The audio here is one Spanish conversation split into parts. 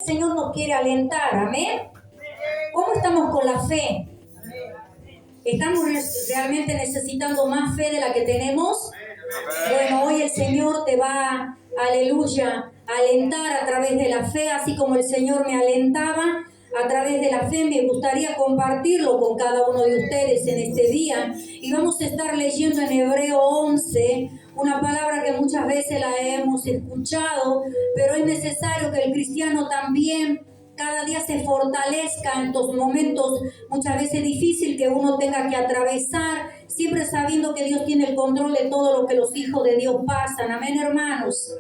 El Señor nos quiere alentar, amén. ¿Cómo estamos con la fe? ¿Estamos realmente necesitando más fe de la que tenemos? Bueno, hoy el Señor te va, aleluya, a alentar a través de la fe, así como el Señor me alentaba a través de la fe. Me gustaría compartirlo con cada uno de ustedes en este día. Y vamos a estar leyendo en Hebreo 11, una palabra que muchas veces la hemos escuchado, pero es necesario que el cristiano también cada día se fortalezca en estos momentos muchas veces difícil que uno tenga que atravesar, siempre sabiendo que Dios tiene el control de todo lo que los hijos de Dios pasan. Amén, hermanos.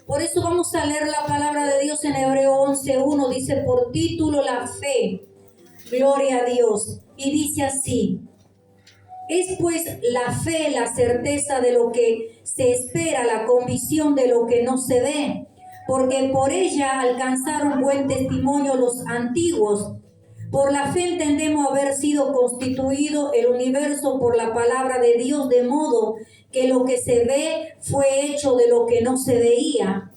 Por eso vamos a leer la palabra de Dios en Hebreo 11:1. Dice por título la fe. Gloria a Dios. Y dice así: es pues la fe la certeza de lo que se espera, la convicción de lo que no se ve, porque por ella alcanzaron buen testimonio los antiguos. Por la fe entendemos haber sido constituido el universo por la palabra de Dios, de modo que lo que se ve fue hecho de lo que no se veía.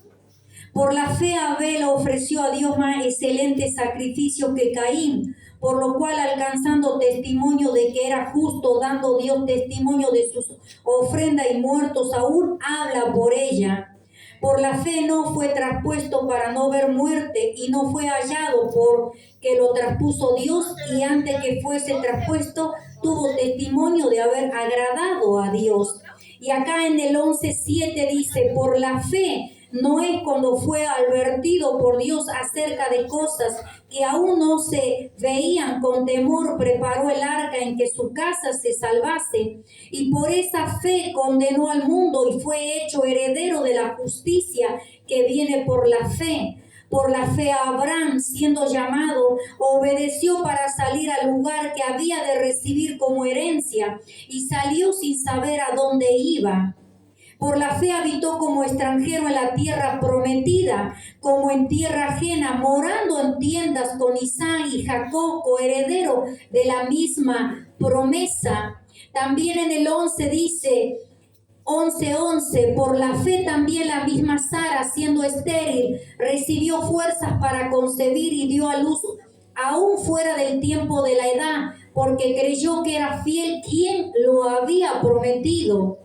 Por la fe Abel ofreció a Dios más excelente sacrificio que Caín, por lo cual alcanzando testimonio de que era justo, dando Dios testimonio de sus ofrendas y muertos aún habla por ella. Por la fe no fue traspuesto para no ver muerte, y no fue hallado porque lo traspuso Dios, y antes que fuese traspuesto tuvo testimonio de haber agradado a Dios. Y acá en el 11:7 dice, por la fe Noé, cuando fue advertido por Dios acerca de cosas que aún no se veían, con temor preparó el arca en que su casa se salvase, y por esa fe condenó al mundo y fue hecho heredero de la justicia que viene por la fe. Por la fe Abraham, siendo llamado, obedeció para salir al lugar que había de recibir como herencia, y salió sin saber a dónde iba. Por la fe habitó como extranjero en la tierra prometida, como en tierra ajena, morando en tiendas con Isaac y Jacob, coheredero de la misma promesa. También en el 11 dice, 11:11, por la fe también la misma Sara, siendo estéril, recibió fuerzas para concebir y dio a luz aún fuera del tiempo de la edad, porque creyó que era fiel quien lo había prometido.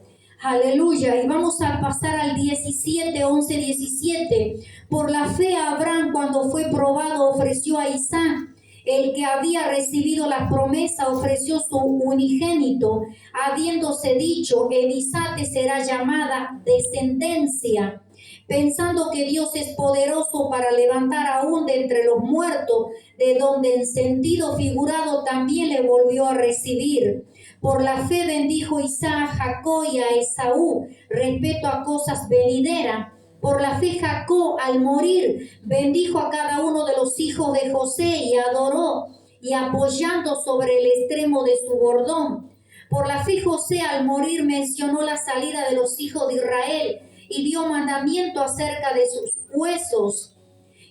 Aleluya. Y vamos a pasar al 17, 11, 17. Por la fe Abraham, cuando fue probado, ofreció a Isaac, el que había recibido la promesa, ofreció su unigénito, habiéndose dicho, en Isaac te será llamada descendencia, pensando que Dios es poderoso para levantar aún de entre los muertos, de donde en sentido figurado también le volvió a recibir. Por la fe bendijo Isaac a Jacob y a Esaú, respecto a cosas venideras. Por la fe Jacob, al morir, bendijo a cada uno de los hijos de José y adoró, y apoyando sobre el extremo de su bordón. Por la fe José, al morir, mencionó la salida de los hijos de Israel y dio mandamiento acerca de sus huesos.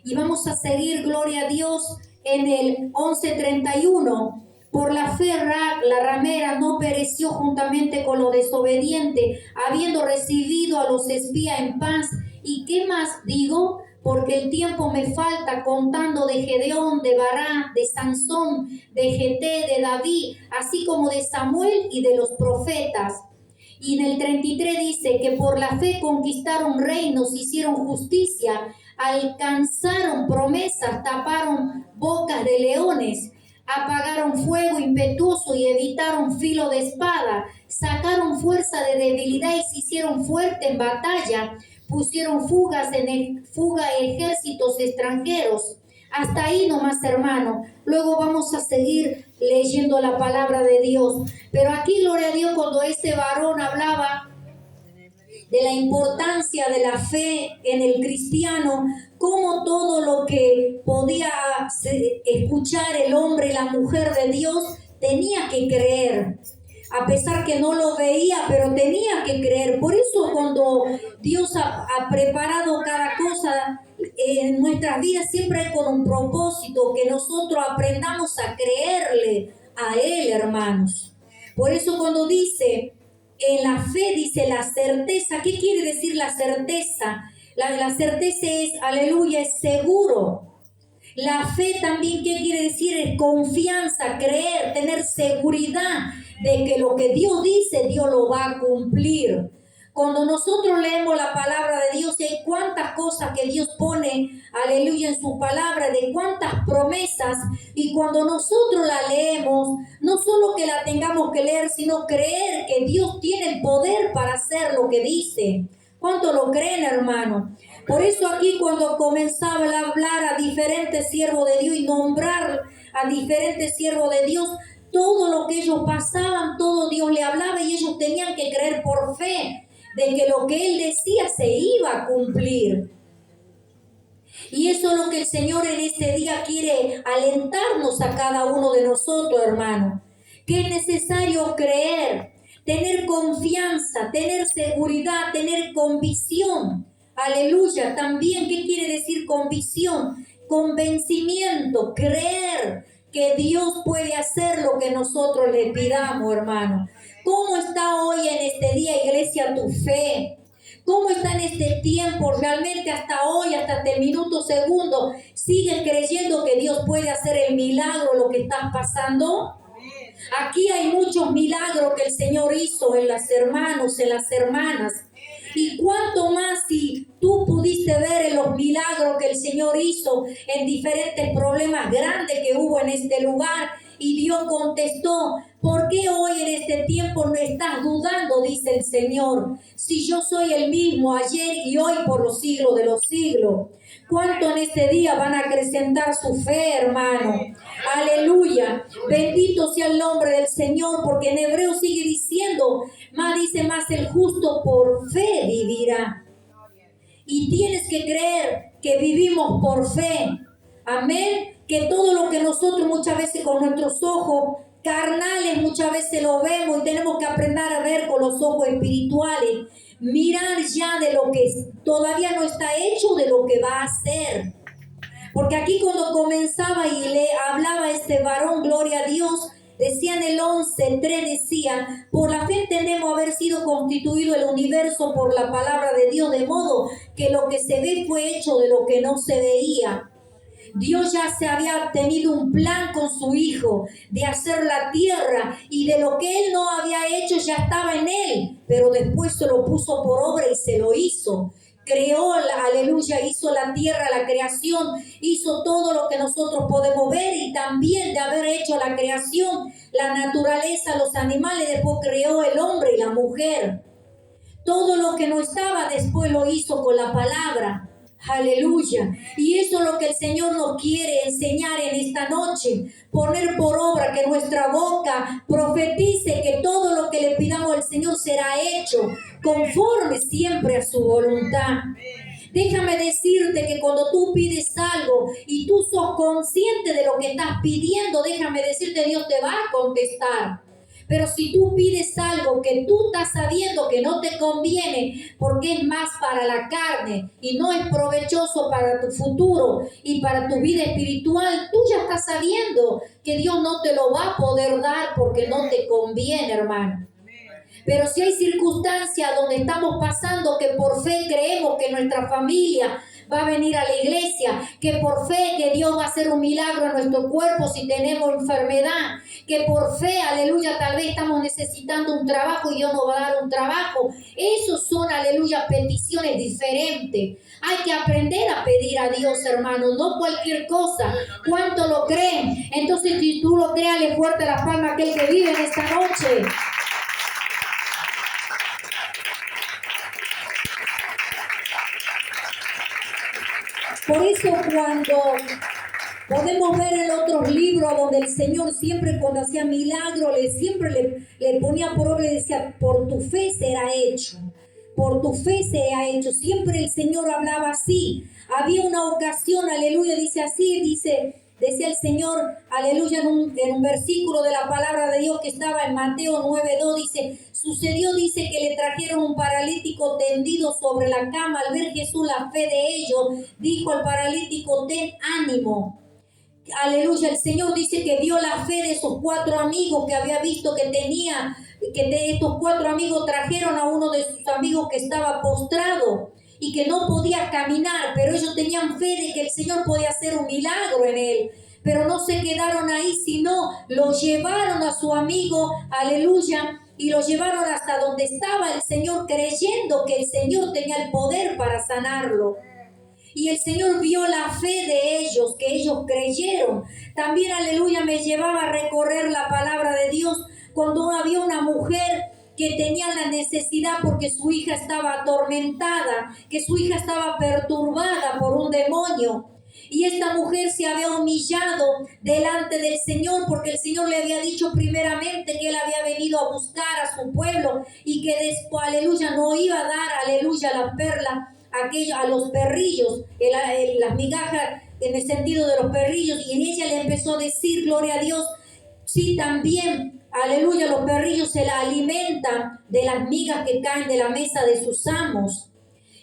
Y vamos a seguir, gloria a Dios, en el 11:31. Por la fe Rahab, la ramera, no pereció juntamente con los desobedientes, habiendo recibido a los espías en paz. ¿Y qué más digo? Porque el tiempo me falta, contando de Gedeón, de Bará, de Sansón, de Jeté, de David, así como de Samuel y de los profetas. Y en el 33 dice que por la fe conquistaron reinos, hicieron justicia, alcanzaron promesas, taparon bocas de leones, apagaron fuego impetuoso y evitaron filo de espada, sacaron fuerza de debilidad y se hicieron fuerte en batalla, pusieron fuga ejércitos extranjeros. Hasta ahí nomás, hermano. Luego vamos a seguir leyendo la palabra de Dios. Pero aquí, gloria a Dios, cuando este varón hablaba de la importancia de la fe en el cristiano, como todo lo que podía escuchar el hombre y la mujer de Dios tenía que creer. A pesar que no lo veía, pero tenía que creer. Por eso cuando Dios ha preparado cada cosa en nuestras vidas, siempre hay con un propósito, que nosotros aprendamos a creerle a Él, hermanos. Por eso cuando dice, en la fe dice la certeza. ¿Qué quiere decir la certeza? La certeza es, aleluya, es seguro. La fe también, ¿qué quiere decir? Es confianza, creer, tener seguridad de que lo que Dios dice, Dios lo va a cumplir. Cuando nosotros leemos la palabra de Dios, hay cuántas cosas que Dios pone, aleluya, en su palabra, de cuántas promesas, y cuando nosotros la leemos, no solo que la tengamos que leer, sino creer que Dios tiene el poder para hacer lo que dice. ¿Cuánto lo creen, hermano? Por eso aquí cuando comenzaba a hablar a diferentes siervos de Dios y nombrar a diferentes siervos de Dios, todo lo que ellos pasaban, todo Dios le hablaba y ellos tenían que creer por fe de que lo que Él decía se iba a cumplir. Y eso es lo que el Señor en este día quiere alentarnos a cada uno de nosotros, hermano. Que es necesario creer, tener confianza, tener seguridad, tener convicción. Aleluya. También, ¿qué quiere decir convicción? Convencimiento, creer que Dios puede hacer lo que nosotros le pidamos, hermano. ¿Cómo está hoy en este día, iglesia, tu fe? ¿Cómo está en este tiempo? Realmente hasta hoy, hasta este minuto, segundo, ¿sigues creyendo que Dios puede hacer el milagro, lo que estás pasando? Aquí hay muchos milagros que el Señor hizo en los hermanos, en las hermanas. Y cuánto más si tú pudiste ver en los milagros que el Señor hizo en diferentes problemas grandes que hubo en este lugar. Y Dios contestó, ¿por qué hoy en este tiempo no estás dudando? Dice el Señor. Si yo soy el mismo ayer y hoy por los siglos de los siglos. ¿Cuánto en este día van a acrecentar su fe, hermano? Aleluya. Bendito sea el nombre del Señor, porque en Hebreo sigue diciendo, dice más el justo por fe vivirá. Y tienes que creer que vivimos por fe. Amén. Que todo lo que nosotros muchas veces con nuestros ojos carnales muchas veces lo vemos y tenemos que aprender a ver con los ojos espirituales. Mirar ya de lo que todavía no está hecho, de lo que va a ser. Porque aquí cuando comenzaba y le hablaba este varón, gloria a Dios, decía en el 11:3, decía, por la fe entendemos haber sido constituido el universo por la palabra de Dios, de modo que lo que se ve fue hecho de lo que no se veía. Dios ya se había tenido un plan con su Hijo de hacer la tierra, y de lo que Él no había hecho ya estaba en Él, pero después se lo puso por obra y se lo hizo. Creó, aleluya, hizo la tierra, la creación, hizo todo lo que nosotros podemos ver, y también de haber hecho la creación, la naturaleza, los animales, después creó el hombre y la mujer. Todo lo que no estaba después lo hizo con la palabra. Aleluya. Y eso es lo que el Señor nos quiere enseñar en esta noche. Poner por obra, que nuestra boca profetice que todo lo que le pidamos al Señor será hecho conforme siempre a su voluntad. Déjame decirte que cuando tú pides algo y tú sos consciente de lo que estás pidiendo, déjame decirte, Dios te va a contestar. Pero si tú pides algo que tú estás sabiendo que no te conviene, porque es más para la carne y no es provechoso para tu futuro y para tu vida espiritual, tú ya estás sabiendo que Dios no te lo va a poder dar porque no te conviene, hermano. Pero si hay circunstancias donde estamos pasando que por fe creemos que nuestra familia va a venir a la iglesia, que por fe que Dios va a hacer un milagro en nuestro cuerpo si tenemos enfermedad, que por fe, aleluya, tal vez estamos necesitando un trabajo y Dios nos va a dar un trabajo. Esos son, aleluya, peticiones diferentes. Hay que aprender a pedir a Dios, hermano, no cualquier cosa. ¿Cuánto lo creen? Entonces, si tú lo creas, le fuerte la palma a aquel que vive en esta noche. Por eso cuando podemos ver en otros libros donde el Señor siempre cuando hacía milagros, siempre le ponía por obra y decía, por tu fe será hecho, por tu fe será hecho. Siempre el Señor hablaba así. Había una ocasión, aleluya, dice así, decía el Señor, aleluya, en un versículo de la palabra de Dios que estaba en Mateo 9:2, dice, sucedió, dice, que le trajeron un paralítico tendido sobre la cama. Al ver Jesús la fe de ellos, dijo al paralítico, ten ánimo. Aleluya, el Señor dice que vio la fe de esos 4 amigos que había visto que tenía, que de estos 4 amigos trajeron a uno de sus amigos que estaba postrado. y que no podía caminar, pero ellos tenían fe de que el Señor podía hacer un milagro en él. Pero no se quedaron ahí, sino lo llevaron a su amigo, aleluya, y lo llevaron hasta donde estaba el Señor, creyendo que el Señor tenía el poder para sanarlo. Y el Señor vio la fe de ellos, que ellos creyeron. También, aleluya, me llevaba a recorrer la palabra de Dios cuando había una mujer que tenía la necesidad porque su hija estaba atormentada, que su hija estaba perturbada por un demonio. Y esta mujer se había humillado delante del Señor porque el Señor le había dicho primeramente que Él había venido a buscar a su pueblo y que después, aleluya, no iba a dar, aleluya, la perla a los perrillos, las migajas en el sentido de los perrillos. Y en ella le empezó a decir, gloria a Dios, sí, también, aleluya, los perrillos se la alimentan de las migas que caen de la mesa de sus amos.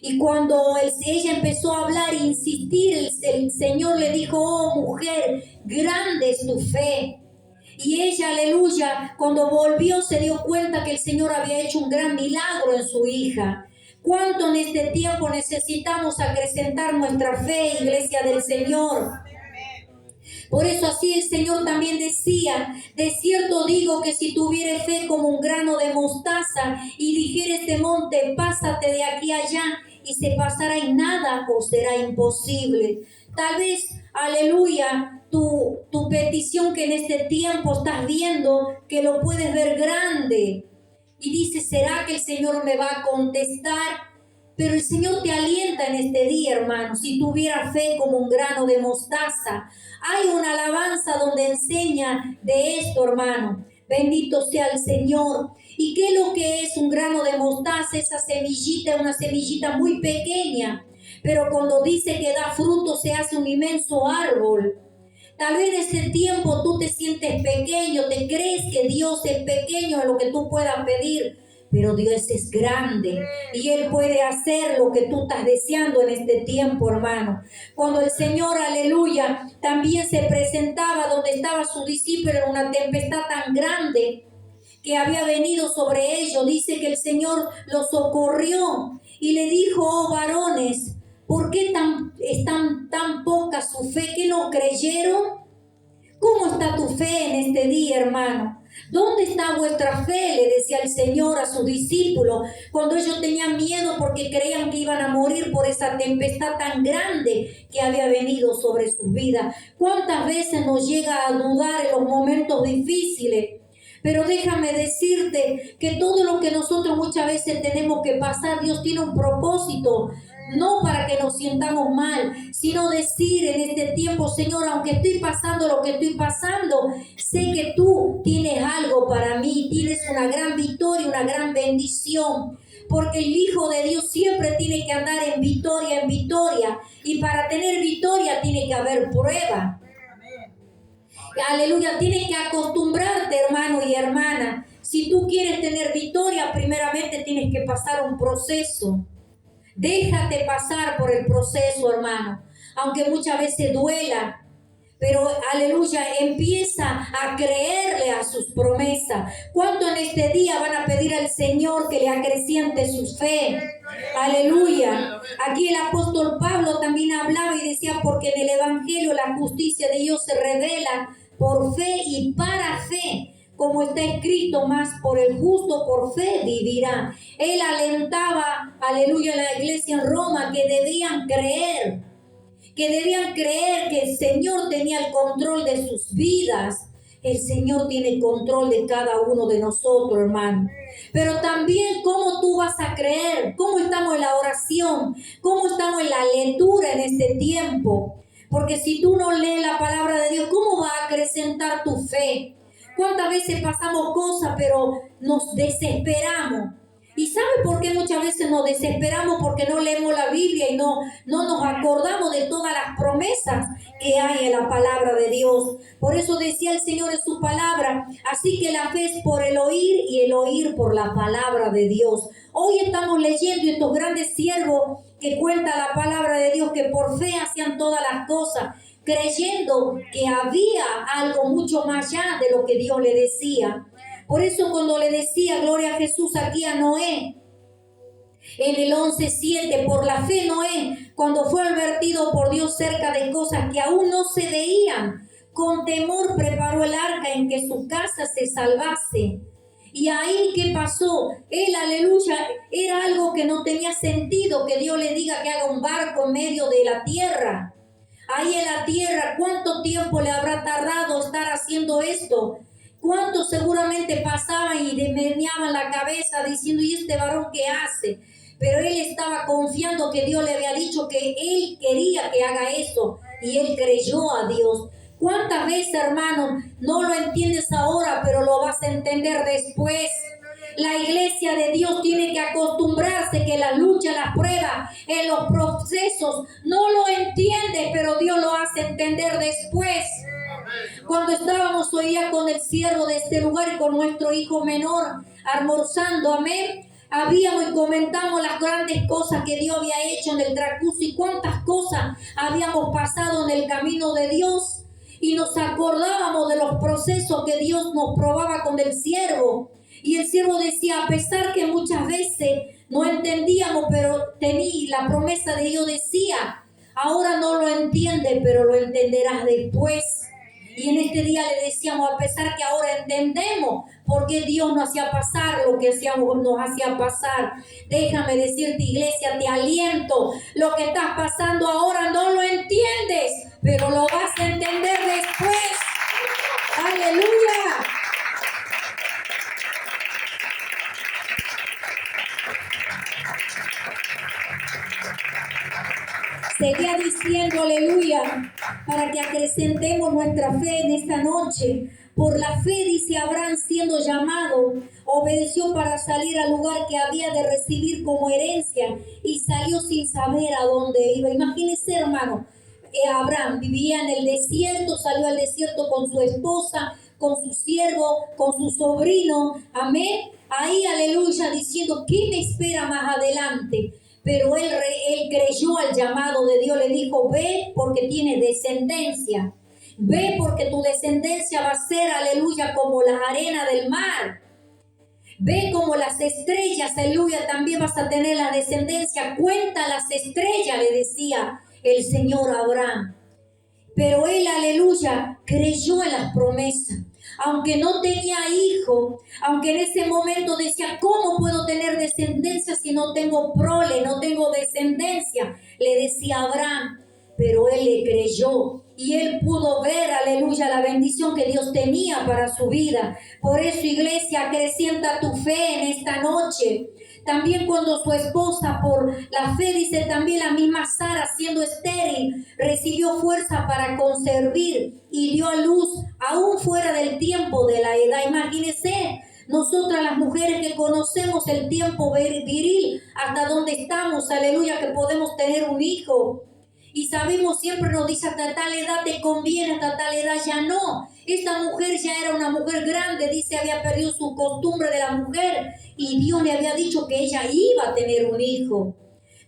Y cuando ella empezó a hablar e insistir, el Señor le dijo, oh mujer, grande es tu fe. Y ella, aleluya, cuando volvió se dio cuenta que el Señor había hecho un gran milagro en su hija. ¿Cuánto en este tiempo necesitamos acrecentar nuestra fe, iglesia del Señor? Por eso así el Señor también decía, de cierto digo que si tuvieres fe como un grano de mostaza y dijere este monte, pásate de aquí allá, y se pasará y nada os será imposible. Tal vez, aleluya, tu petición que en este tiempo estás viendo, que lo puedes ver grande, y dices, ¿será que el Señor me va a contestar? Pero el Señor te alienta en este día, hermano, si tuviera fe como un grano de mostaza. Hay una alabanza donde enseña de esto, hermano. Bendito sea el Señor. ¿Y qué es lo que es un grano de mostaza? Esa semillita es una semillita muy pequeña, pero cuando dice que da fruto se hace un inmenso árbol. Tal vez en este tiempo tú te sientes pequeño, te crees que Dios es pequeño en lo que tú puedas pedir, pero Dios es grande y Él puede hacer lo que tú estás deseando en este tiempo, hermano. Cuando el Señor, aleluya, también se presentaba donde estaba su discípulo en una tempestad tan grande que había venido sobre ellos, dice que el Señor los socorrió y le dijo, oh varones, ¿por qué están tan poca su fe? ¿Que no creyeron? ¿Cómo está tu fe en este día, hermano? ¿Dónde está vuestra fe? Le decía el Señor a sus discípulos cuando ellos tenían miedo porque creían que iban a morir por esa tempestad tan grande que había venido sobre sus vidas. ¿Cuántas veces nos llega a dudar en los momentos difíciles? Pero déjame decirte que todo lo que nosotros muchas veces tenemos que pasar, Dios tiene un propósito. No para que nos sientamos mal, sino decir en este tiempo, Señor, aunque estoy pasando lo que estoy pasando, sé que tú tienes algo para mí, tienes una gran victoria, una gran bendición. Porque el Hijo de Dios siempre tiene que andar en victoria, y para tener victoria tiene que haber prueba. Aleluya, tienes que acostumbrarte, hermano y hermana. Si tú quieres tener victoria, primeramente tienes que pasar un proceso. Déjate pasar por el proceso, hermano, aunque muchas veces duela, pero aleluya, empieza a creerle a sus promesas. ¿Cuánto en este día van a pedir al Señor que le acreciente su fe? Aleluya. Aquí el apóstol Pablo también hablaba y decía, porque en el Evangelio la justicia de Dios se revela por fe y para fe. Como está escrito, más por el justo por fe vivirá. Él alentaba, aleluya, a la iglesia en Roma que debían creer que el Señor tenía el control de sus vidas. El Señor tiene control de cada uno de nosotros, hermano. Pero también cómo tú vas a creer, cómo estamos en la oración, cómo estamos en la lectura en este tiempo. Porque si tú no lees la palabra de Dios, ¿cómo va a acrecentar tu fe? ¿Cuántas veces pasamos cosas pero nos desesperamos? ¿Y sabe por qué muchas veces nos desesperamos? Porque no leemos la Biblia y no nos acordamos de todas las promesas que hay en la palabra de Dios. Por eso decía el Señor en su palabra, así que la fe es por el oír y el oír por la palabra de Dios. Hoy estamos leyendo estos grandes siervos que cuenta la palabra de Dios que por fe hacían todas las cosas, creyendo que había algo mucho más allá de lo que Dios le decía. Por eso cuando le decía, gloria a Jesús, aquí a Noé, En el 11:7, por la fe Noé, cuando fue advertido por Dios cerca de cosas que aún no se veían, con temor preparó el arca en que su casa se salvase. Y ahí, ¿qué pasó? Él, aleluya, era algo que no tenía sentido que Dios le diga que haga un barco en medio de la tierra. Ahí en la tierra, ¿cuánto tiempo le habrá tardado estar haciendo esto? ¿Cuántos seguramente pasaban y meneaban la cabeza diciendo, ¿y este varón qué hace? Pero él estaba confiando que Dios le había dicho que él quería que haga eso. Y él creyó a Dios. ¿Cuántas veces, hermano, no lo entiendes ahora, pero lo vas a entender después? La iglesia de Dios tiene que acostumbrarse que la lucha, las pruebas, en los procesos, no lo entiende, pero Dios lo hace entender después. Cuando estábamos hoy día con el siervo de este lugar y con nuestro hijo menor, almorzando, amén, habíamos y comentamos las grandes cosas que Dios había hecho en el transcurso y cuántas cosas habíamos pasado en el camino de Dios. Y nos acordábamos de los procesos que Dios nos probaba con el siervo. Y el siervo decía, a pesar que muchas veces no entendíamos, pero tenía la promesa de Dios, decía, ahora no lo entiende, pero lo entenderás después. Y en este día le decíamos, a pesar que ahora entendemos por qué Dios nos hacía pasar lo que nos hacía pasar. Déjame decirte, iglesia, te aliento. Lo que estás pasando ahora no lo entiendes, pero lo vas a entender después. ¡Aleluya! Seguía diciendo, aleluya, para que acrecentemos nuestra fe en esta noche. Por la fe, dice Abraham, siendo llamado, obedeció para salir al lugar que había de recibir como herencia y salió sin saber a dónde iba. Imagínense, hermano, Abraham vivía en el desierto, salió al desierto con su esposa, con su siervo, con su sobrino, amén. Ahí, aleluya, diciendo, ¿qué me espera más adelante? Pero él creyó al llamado de Dios, le dijo, ve porque tienes descendencia. Ve porque tu descendencia va a ser, aleluya, como la arena del mar. Ve como las estrellas, aleluya, también vas a tener la descendencia. Cuenta las estrellas, le decía el Señor a Abraham. Pero él, aleluya, creyó en las promesas. Aunque no tenía hijo, aunque en ese momento decía, ¿cómo puedo tener descendencia si no tengo prole, no tengo descendencia? Le decía Abraham, pero él le creyó y él pudo ver, aleluya, la bendición que Dios tenía para su vida. Por eso, iglesia, acrecienta tu fe en esta noche. También cuando su esposa, por la fe, dice también la misma Sara, siendo estéril, recibió fuerza para concebir y dio a luz aún fuera del tiempo de la edad. Imagínense, nosotras las mujeres que conocemos el tiempo viril, hasta donde estamos, aleluya, que podemos tener un hijo. Y sabemos, siempre nos dice, hasta tal edad te conviene, hasta tal edad ya no. Esta mujer ya era una mujer grande, dice, había perdido su costumbre de la mujer. Y Dios le había dicho que ella iba a tener un hijo.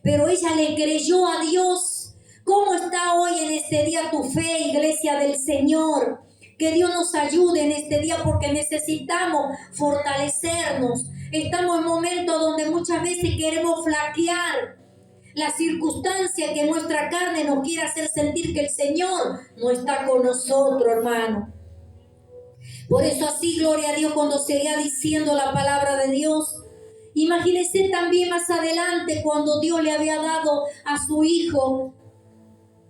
Pero ella le creyó a Dios. ¿Cómo está hoy en este día tu fe, iglesia del Señor? Que Dios nos ayude en este día porque necesitamos fortalecernos. Estamos en momentos donde muchas veces queremos flaquear. La circunstancia que nuestra carne nos quiere hacer sentir que el Señor no está con nosotros, hermano. Por eso así, gloria a Dios, cuando seguía diciendo la palabra de Dios. Imagínense también más adelante cuando Dios le había dado a su hijo,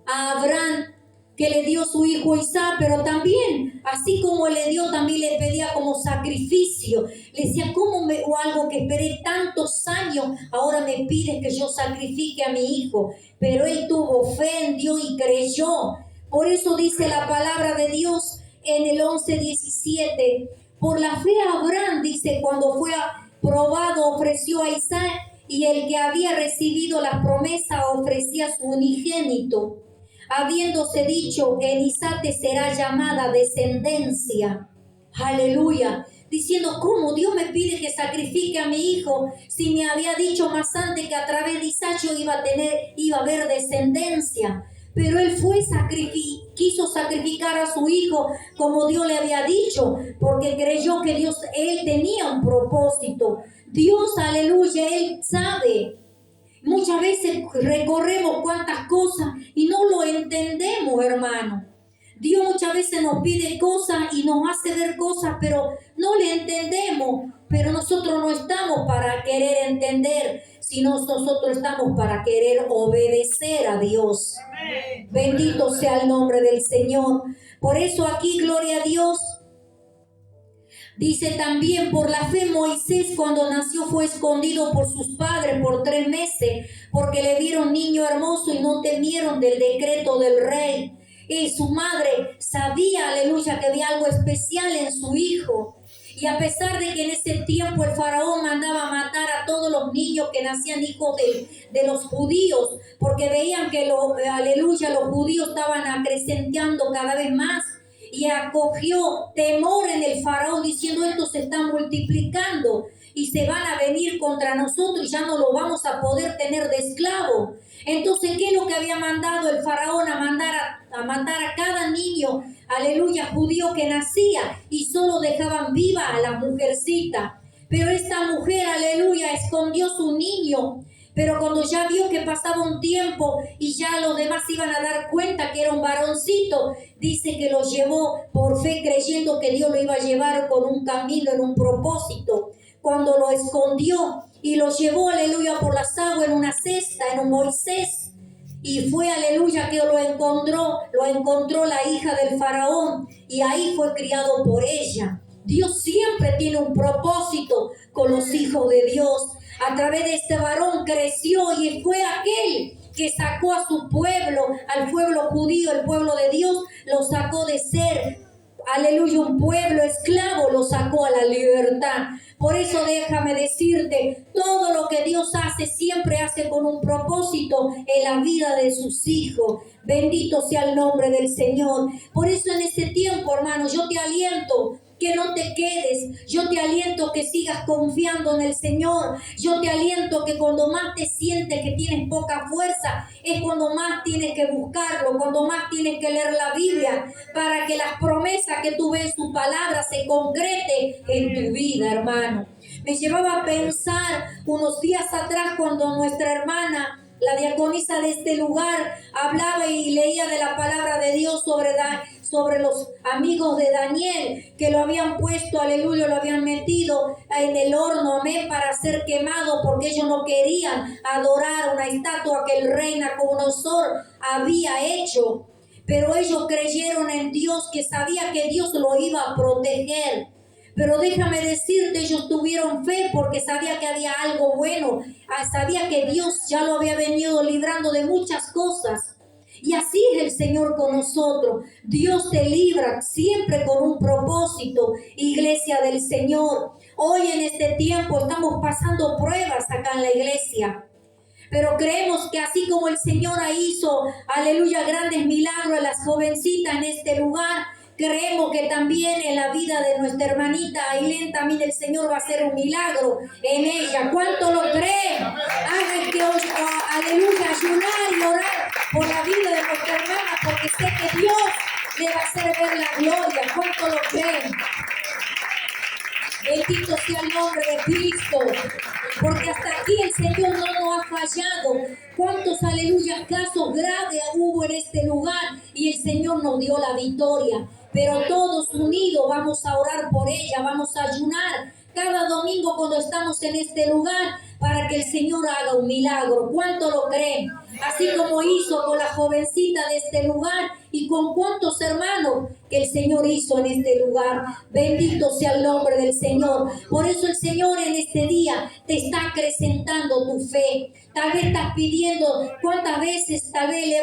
a Abraham, que le dio su hijo Isaac, pero también, así como le dio, también le pedía como sacrificio. Le decía, o algo que esperé tantos años, ahora me pides que yo sacrifique a mi hijo. Pero él tuvo fe en Dios y creyó. Por eso dice la palabra de Dios en el 11:17. Por la fe Abraham, dice, cuando fue probado, ofreció a Isaac, y el que había recibido la promesa ofrecía a su unigénito, habiéndose dicho, en Isaac te será llamada descendencia. Aleluya. Diciendo, ¿cómo Dios me pide que sacrifique a mi hijo si me había dicho más antes que a través de Isaac yo iba a haber descendencia? Pero él quiso sacrificar a su hijo como Dios le había dicho, porque creyó que él tenía un propósito. Dios, aleluya, él sabe. Muchas veces recorremos cuantas cosas y no lo entendemos, hermano. Dios muchas veces nos pide cosas y nos hace ver cosas, pero no le entendemos. Pero nosotros no estamos para querer entender, sino nosotros estamos para querer obedecer a Dios. Amén. Bendito sea el nombre del Señor. Por eso aquí, gloria a Dios. Dice también, por la fe Moisés cuando nació fue escondido por sus padres por 3 meses, porque le vieron niño hermoso y no temieron del decreto del rey. Y su madre sabía, aleluya, que había algo especial en su hijo. Y a pesar de que en ese tiempo el faraón mandaba matar a todos los niños que nacían hijos de los judíos, porque veían que aleluya, los judíos estaban acrecentando cada vez más. Y acogió temor en el faraón diciendo, esto se está multiplicando y se van a venir contra nosotros y ya no lo vamos a poder tener de esclavo. Entonces, ¿qué es lo que había mandado el faraón? A matar a cada niño, aleluya, judío que nacía, y solo dejaban viva a la mujercita. Pero esta mujer, aleluya, escondió su niño. Pero cuando ya vio que pasaba un tiempo y ya los demás iban a dar cuenta que era un varoncito, dice que lo llevó por fe, creyendo que Dios lo iba a llevar con un camino, en un propósito. Cuando lo escondió y lo llevó, aleluya, por las aguas en una cesta, en un Moisés, y fue, aleluya, que lo encontró la hija del faraón, y ahí fue criado por ella. Dios siempre tiene un propósito con los hijos de Dios. A través de este varón creció y fue aquel que sacó a su pueblo, al pueblo judío, el pueblo de Dios, lo sacó de ser, aleluya, un pueblo esclavo, lo sacó a la libertad. Por eso déjame decirte, todo lo que Dios hace, siempre hace con un propósito en la vida de sus hijos. Bendito sea el nombre del Señor. Por eso en este tiempo, hermano, yo te aliento que no te quedes. Yo te aliento que sigas confiando en el Señor. Yo te aliento que cuando más te sientes que tienes poca fuerza, es cuando más tienes que buscarlo, cuando más tienes que leer la Biblia, para que las promesas que tú ves en su palabra se concrete en tu vida, hermano. Me llevaba a pensar unos días atrás cuando nuestra hermana, la diaconisa de este lugar, hablaba y leía de la palabra de Dios sobre los amigos de Daniel, que lo habían puesto, aleluya, lo habían metido en el horno, amén, para ser quemado, porque ellos no querían adorar una estatua que el rey Nabucodonosor había hecho. Pero ellos creyeron en Dios, que sabía que Dios lo iba a proteger. Pero déjame decirte, ellos tuvieron fe porque sabía que había algo bueno. Sabía que Dios ya lo había venido librando de muchas cosas. Y así es el Señor con nosotros. Dios te libra siempre con un propósito, iglesia del Señor. Hoy en este tiempo estamos pasando pruebas acá en la iglesia. Pero creemos que así como el Señor hizo, aleluya, grandes milagros a las jovencitas en este lugar, creemos que también en la vida de nuestra hermanita Ailén también el Señor va a hacer un milagro en ella. ¿Cuánto lo creen? Hagan que hoy, aleluya, ayunar y orar por la vida de nuestra hermana, porque sé que Dios le va a hacer ver la gloria. ¿Cuánto lo creen? Bendito sea el nombre de Cristo, porque hasta aquí el Señor no nos ha fallado. ¿Cuántos, aleluya, casos graves hubo en este lugar? Y el Señor nos dio la victoria. Pero todos unidos vamos a orar por ella, vamos a ayunar cada domingo cuando estamos en este lugar para que el Señor haga un milagro. ¿Cuánto lo creen? Así como hizo con la jovencita de este lugar y con cuántos hermanos que el Señor hizo en este lugar. Bendito sea el nombre del Señor. Por eso el Señor en este día te está acrecentando tu fe. Tal vez estás pidiendo, ¿cuántas veces tal vez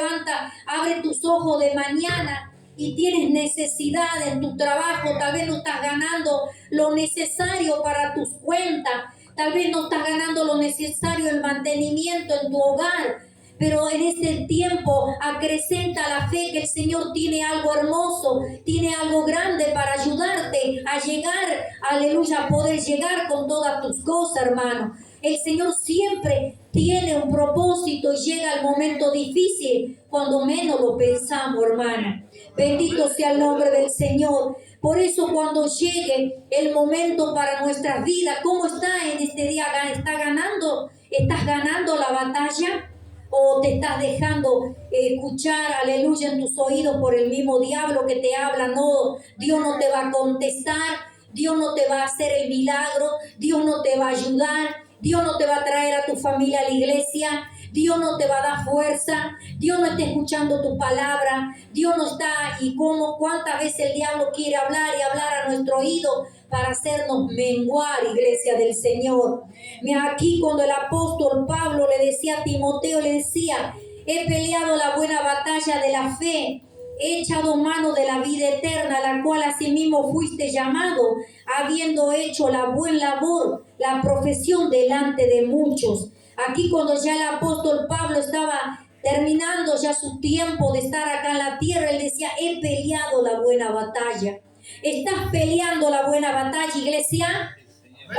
abre tus ojos de mañana y tienes necesidad en tu trabajo? Tal vez no estás ganando lo necesario para tus cuentas. Tal vez no estás ganando lo necesario en mantenimiento en tu hogar. Pero en este tiempo acrecenta la fe que el Señor tiene algo hermoso, tiene algo grande para ayudarte a llegar, aleluya, a poder llegar con todas tus cosas, hermano. El Señor siempre tiene un propósito y llega el momento difícil cuando menos lo pensamos, hermana. Bendito sea el nombre del Señor. Por eso cuando llegue el momento para nuestras vidas, ¿cómo está en este día? ¿Estás ganando la batalla? ¿O te estás dejando escuchar, aleluya, en tus oídos por el mismo diablo que te habla? No, Dios no te va a contestar, Dios no te va a hacer el milagro, Dios no te va a ayudar, Dios no te va a traer a tu familia a la iglesia, Dios no te va a dar fuerza, Dios no está escuchando tu palabra, Dios no está. Y cuántas veces el diablo quiere hablar y hablar a nuestro oído para hacernos menguar, iglesia del Señor. Mira, aquí cuando el apóstol Pablo le decía a Timoteo, le decía: he peleado la buena batalla de la fe, he echado mano de la vida eterna, la cual asimismo fuiste llamado, habiendo hecho la buena labor, la profesión delante de muchos. Aquí cuando ya el apóstol Pablo estaba terminando ya su tiempo de estar acá en la tierra, él decía: he peleado la buena batalla. ¿Estás peleando la buena batalla, iglesia?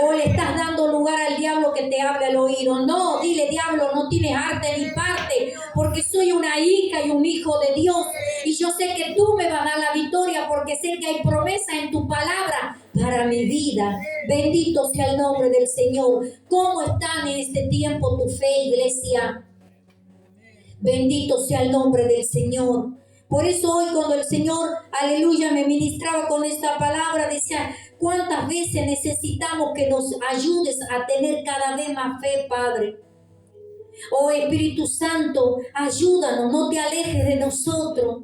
¿O le estás dando lugar al diablo que te hable al oído? No, dile: diablo, no tienes arte ni parte, porque soy una hija y un hijo de Dios, y yo sé que tú me vas a dar la victoria, porque sé que hay promesa en tu palabra para mi vida. Bendito sea el nombre del Señor. ¿Cómo están en este tiempo tu fe, iglesia? Bendito sea el nombre del Señor. Por eso hoy cuando el Señor, aleluya, me ministraba con esta palabra, decía: ¿cuántas veces necesitamos que nos ayudes a tener cada vez más fe, Padre? Oh Espíritu Santo, ayúdanos, no te alejes de nosotros.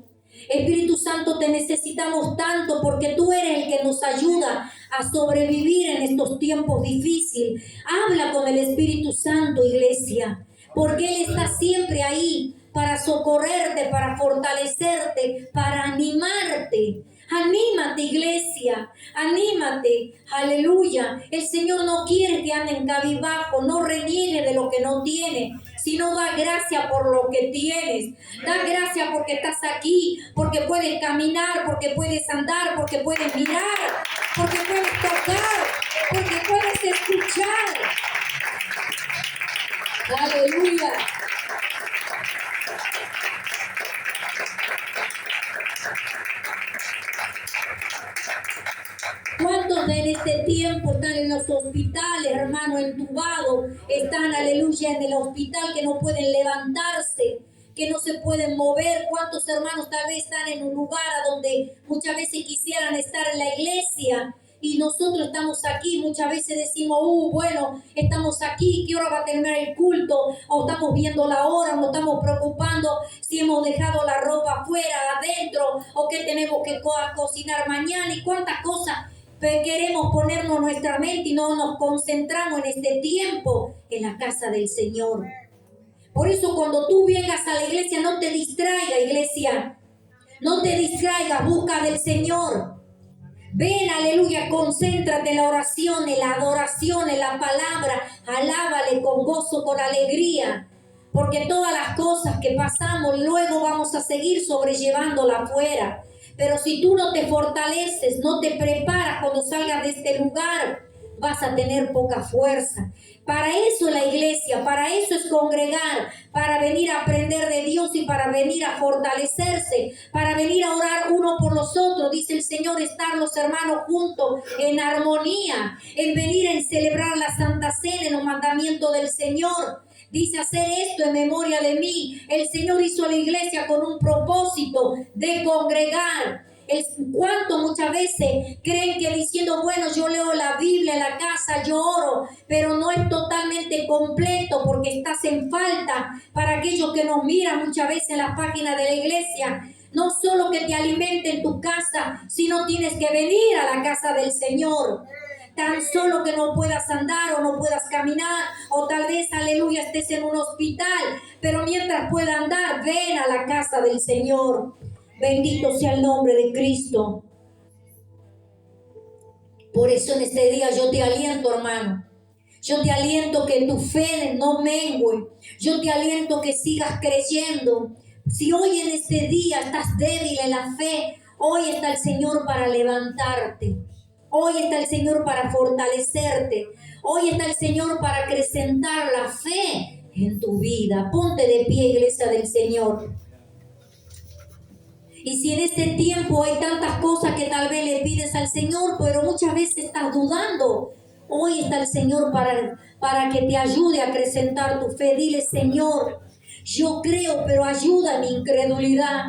Espíritu Santo, te necesitamos tanto, porque tú eres el que nos ayuda a sobrevivir en estos tiempos difíciles. Habla con el Espíritu Santo, iglesia, porque Él está siempre ahí para socorrerte, para fortalecerte, para animarte. Anímate, iglesia, anímate, aleluya. El Señor no quiere que anden cabizbajo, no reniegue de lo que no tiene, sino da gracia por lo que tienes. Da gracia porque estás aquí, porque puedes caminar, porque puedes andar, porque puedes mirar, porque puedes tocar, porque puedes escuchar. Aleluya. ¿Cuántos en este tiempo están en los hospitales, hermano, entubados? Están, aleluya, en el hospital, que no pueden levantarse, que no se pueden mover. ¿Cuántos hermanos tal vez están en un lugar a donde muchas veces quisieran estar en la iglesia? Y nosotros estamos aquí, muchas veces decimos: bueno, estamos aquí, ¿qué hora va a terminar el culto? O estamos viendo la hora, nos estamos preocupando si hemos dejado la ropa afuera, adentro, o qué tenemos que cocinar mañana, y cuántas cosas queremos ponernos en nuestra mente y no nos concentramos en este tiempo en la casa del Señor. Por eso cuando tú vengas a la iglesia, no te distraigas, iglesia. No te distraigas, busca del Señor. Ven, aleluya, concéntrate en la oración, en la adoración, en la palabra. Alábale con gozo, con alegría. Porque todas las cosas que pasamos, luego vamos a seguir sobrellevándolas afuera. Pero si tú no te fortaleces, no te preparas cuando salgas de este lugar, vas a tener poca fuerza. Para eso la iglesia, para eso es congregar, para venir a aprender de Dios y para venir a fortalecerse, para venir a orar uno por los otros. Dice el Señor: estar los hermanos juntos en armonía, en venir a celebrar la Santa Cena, en los mandamientos del Señor. Dice: hacer esto en memoria de mí. El Señor hizo la iglesia con un propósito de congregar. ¿Cuánto muchas veces creen que diciendo: bueno, yo leo la Biblia en la casa, yo oro, pero no es totalmente completo, porque estás en falta? Para aquellos que nos miran muchas veces en las páginas de la iglesia, no solo que te alimente en tu casa, sino tienes que venir a la casa del Señor. Tan solo que no puedas andar o no puedas caminar, o tal vez, aleluya, estés en un hospital, pero mientras puedas andar, ven a la casa del Señor. Bendito sea el nombre de Cristo. Por eso en este día yo te aliento, hermano. Yo te aliento que tu fe no mengue. Yo te aliento que sigas creyendo. Si hoy en este día estás débil en la fe, hoy está el Señor para levantarte. Hoy está el Señor para fortalecerte. Hoy está el Señor para acrecentar la fe en tu vida. Ponte de pie, iglesia del Señor. Y si en este tiempo hay tantas cosas que tal vez le pides al Señor, pero muchas veces estás dudando, hoy está el Señor para que te ayude a acrecentar tu fe. Dile: Señor, yo creo, pero ayuda mi incredulidad.